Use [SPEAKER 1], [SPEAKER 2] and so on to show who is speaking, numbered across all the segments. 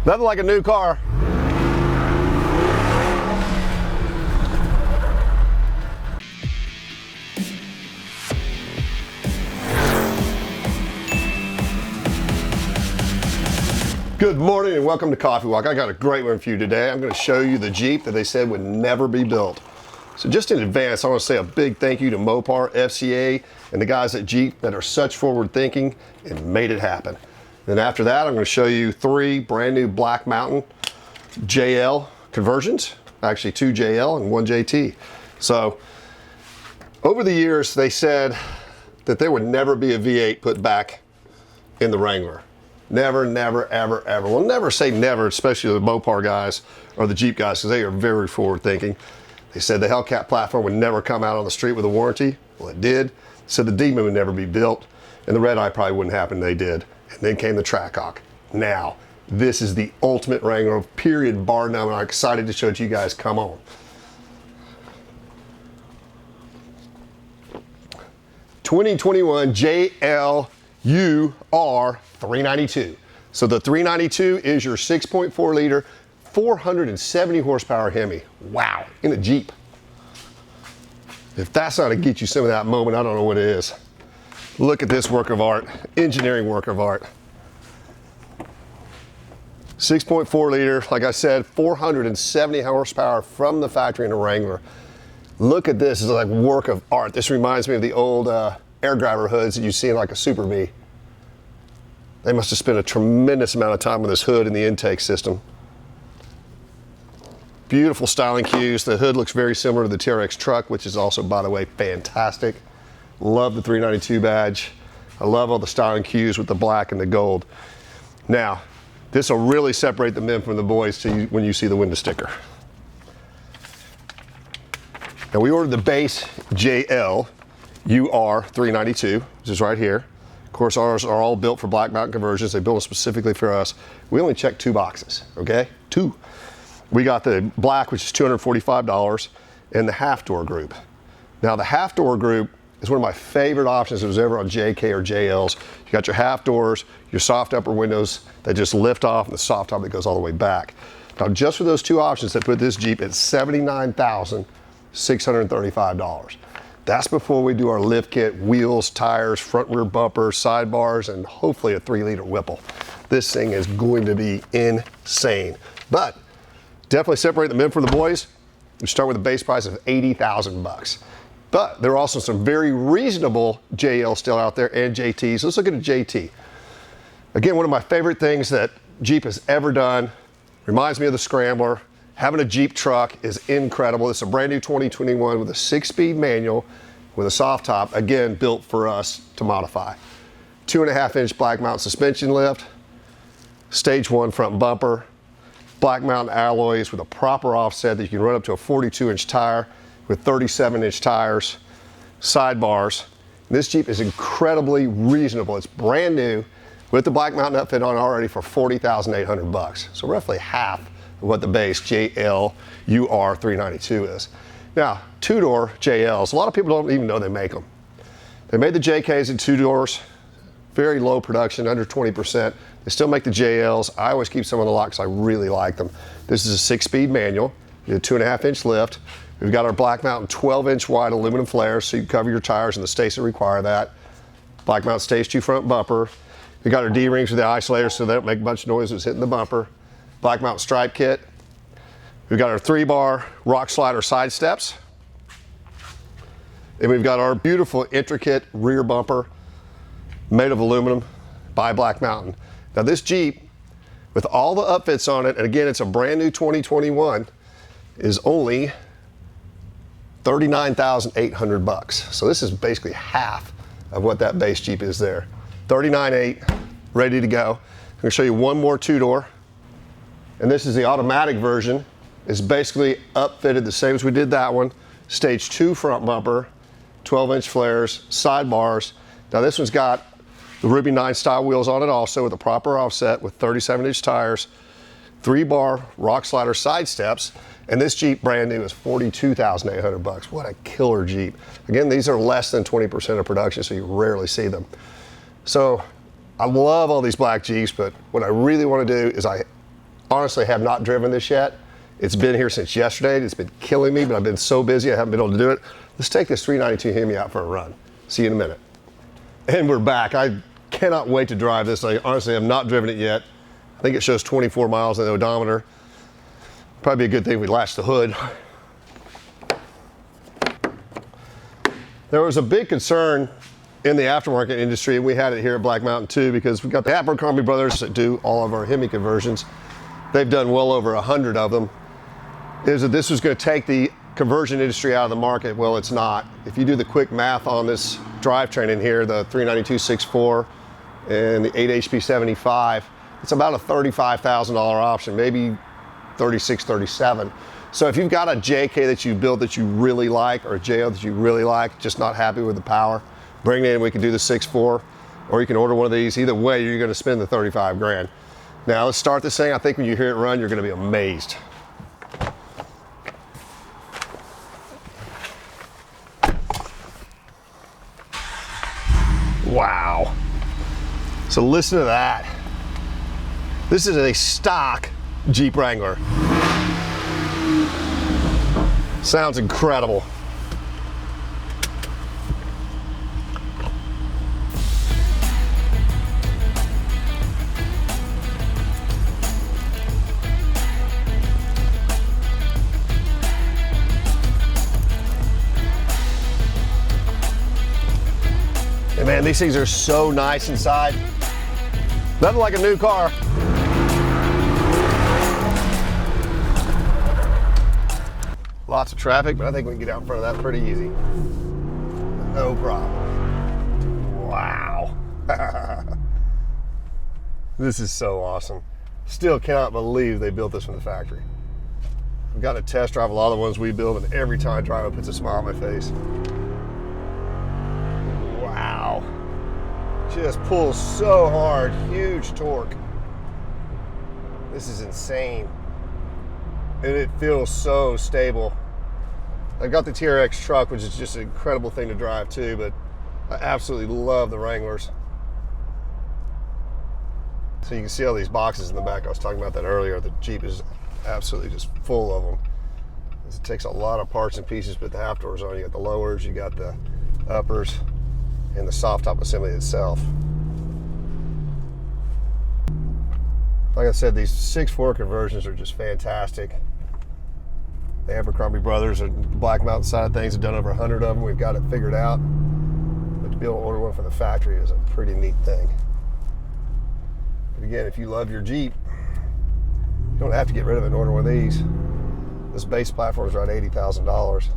[SPEAKER 1] Nothing like a new car. Good morning and welcome to Coffee Walk. I got a great one for you today. I'm going to show you the Jeep that they said would never be built. So just in advance, I want to say a big thank you to Mopar, FCA, and the guys at Jeep that are such forward thinking and made it happen. Then after that, I'm going to show you 3 brand new Black Mountain JL conversions, actually 2 JL and 1 JT. So over the years, they said that there would never be a V8 put back in the Wrangler. Never, never, ever, ever. We'll never say never, especially the Mopar guys or the Jeep guys, because they are very forward thinking. They said the Hellcat platform would never come out on the street with a warranty. Well, it did. Said the Demon would never be built, and the Red Eye probably wouldn't happen. They did. And then came the Trackhawk. Now, this is the ultimate Wrangler, period, bar none. I'm excited to show it to you guys. Come on. (2021) JL UR 392. So the 392 is your 6.4 liter, 470 horsepower Hemi. Wow, in a Jeep. If that's not to get you some of that moment, I don't know what it is. Look at this work of art, engineering work of art. 6.4 liter, like I said, 470 horsepower from the factory in a Wrangler. Look at this, it's like work of art. This reminds me of the old air driver hoods that you see in like a Super Bee. They must have spent a tremendous amount of time with this hood and the intake system. Beautiful styling cues. The hood looks very similar to the TRX truck, which is also, by the way, fantastic. Love the 392 badge. I love all the styling cues with the black and the gold. Now, this will really separate the men from the boys when you see the window sticker. Now, we ordered the base JL UR 392, which is right here. Of course, ours are all built for Black Mountain conversions. They built them specifically for us. We only checked 2 boxes, okay? 2. We got the black, which is $245, and the half-door group. Now, the half-door group is one of my favorite options that was ever on JK or JLs. You got your half doors, your soft upper windows that just lift off, and the soft top that goes all the way back. Now, just for those 2 options, they put this Jeep at $79,635. That's before we do our lift kit, wheels, tires, front rear bumpers, sidebars, and hopefully a 3-liter Whipple. This thing is going to be insane. But definitely separate the men from the boys. We start with a base price of $80,000. But there are also some very reasonable JL still out there and JTs. Let's look at a JT. Again, one of my favorite things that Jeep has ever done. Reminds me of the Scrambler. Having a Jeep truck is incredible. It's a brand new 2021 with a 6-speed manual with a soft top, again, built for us to modify. 2.5-inch Black Mountain suspension lift, stage 1 front bumper, Black Mountain alloys with a proper offset that you can run up to a 42-inch tire with 37-inch tires, sidebars. And this Jeep is incredibly reasonable. It's brand new with the Black Mountain outfit on already for $40,800. So roughly half of what the base JL UR 392 is. Now, 2-door JLs, a lot of people don't even know they make them. They made the JKs in 2 doors, very low production, under 20%. They still make the JLs. I always keep some on the lot because I really like them. This is a 6-speed manual, a 2.5-inch lift. We've got our Black Mountain 12-inch wide aluminum flares, so you can cover your tires and the states that require that. Black Mountain stage 2 front bumper. We got our D-rings with the isolators so they don't make a bunch of noise when it's hitting the bumper. Black Mountain stripe kit. We've got our 3-bar rock slider side steps. And we've got our beautiful intricate rear bumper made of aluminum by Black Mountain. Now this Jeep, with all the upfits on it, and again, it's a brand new 2021, is only $39,800. So this is basically half of what that base Jeep is there. $39,800, ready to go. I'm gonna show you one more 2-door. And this is the automatic version. It's basically upfitted the same as we did that one. Stage 2 front bumper, 12-inch flares, sidebars. Now this one's got the Ruby 9 style wheels on it also with a proper offset with 37-inch tires, 3-bar rock slider side steps, and this Jeep brand new is $42,800. What a killer Jeep. Again, these are less than 20% of production, so you rarely see them. So I love all these black Jeeps, but what I really want to do is I honestly have not driven this yet. It's been here since yesterday. It's been killing me, but I've been so busy I haven't been able to do it. Let's take this 392 Hemi out for a run. See you in a minute. And we're back. I cannot wait to drive this. I honestly have not driven it yet. I think it shows 24 miles on the odometer. Probably be a good thing we latch the hood. There was a big concern in the aftermarket industry, and we had it here at Black Mountain too, because we got the Abercrombie brothers that do all of our Hemi conversions. They've done well over 100 of them. Is that this was going to take the conversion industry out of the market? Well, it's not. If you do the quick math on this drivetrain in here, the 392 6.4 and the 8 HP 75, it's about a $35,000 option, maybe 36, 37. So if you've got a JK that you built that you really like, or a JO that you really like, just not happy with the power, bring it in, we can do the 6.4, or you can order one of these. Either way, you're going to spend the 35 grand. Now let's start this thing. I think when you hear it run, you're going to be amazed. Wow. So listen to that. This is a stock Jeep Wrangler. Sounds incredible. And man, these things are so nice inside. Nothing like a new car. Lots of traffic, but I think we can get out in front of that pretty easy. No problem. Wow. This is so awesome. Still cannot believe they built this from the factory. I've got to test drive a lot of the ones we build, and every time I drive it puts a smile on my face. Wow. Just pulls so hard, huge torque. This is insane. And it feels so stable. I got the TRX truck, which is just an incredible thing to drive too, but I absolutely love the Wranglers. So you can see all these boxes in the back. I was talking about that earlier. The Jeep is absolutely just full of them. It takes a lot of parts and pieces to put the half doors on. You got the lowers, you got the uppers, and the soft top assembly itself. Like I said, these 6.4 conversions are just fantastic. The Abercrombie brothers and the Black Mountain side of things have done over 100 of them. We've got it figured out. But to be able to order one from the factory is a pretty neat thing. But again, if you love your Jeep, you don't have to get rid of it and order one of these. This base platform is around $80,000.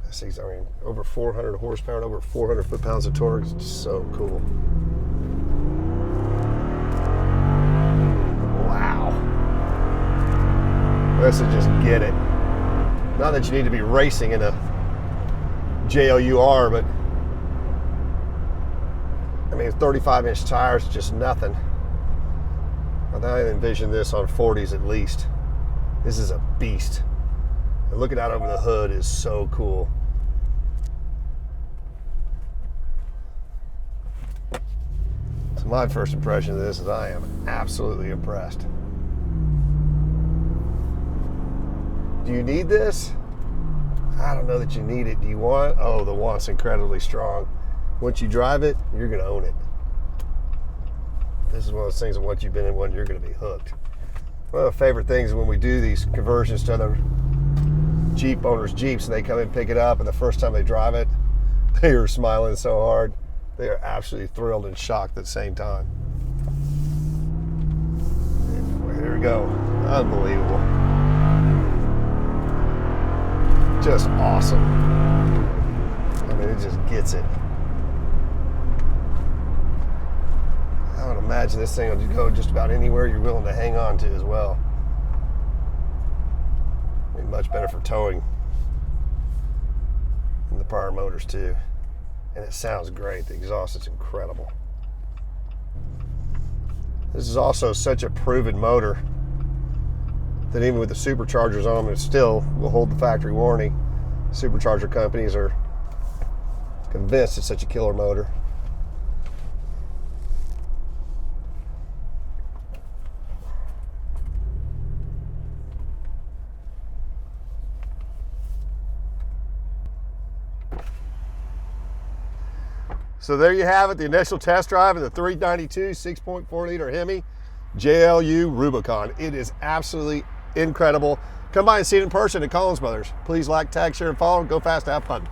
[SPEAKER 1] This thing's, I mean, over 400 horsepower and over 400 foot-pounds of torque. It's just so cool. This is just get it. Not that you need to be racing in a JLUR, but I mean, 35-inch tires is just nothing. I envision this on 40s at least. This is a beast. And looking out over the hood is so cool. So my first impression of this is I am absolutely impressed. Do you need this? I don't know that you need it. Do you want it? Oh, the want's incredibly strong. Once you drive it, you're going to own it. This is one of those things that once you've been in one, you're going to be hooked. One of my favorite things is when we do these conversions to other Jeep owners' Jeeps and they come in and pick it up, and the first time they drive it, they are smiling so hard. They are absolutely thrilled and shocked at the same time. Here we go. Unbelievable. Just awesome. I mean, it just gets it. I would imagine this thing will go just about anywhere you're willing to hang on to as well. I mean, much better for towing than the prior motors too. And it sounds great. The exhaust is incredible. This is also such a proven motor that even with the superchargers on them, it still will hold the factory warranty. Supercharger companies are convinced it's such a killer motor. So there you have it, the initial test drive of the 392 6.4 liter Hemi JLU Rubicon. It is absolutely incredible. Come by and see it in person at Collins Brothers. Please like, tag, share, and follow. Go fast, have fun.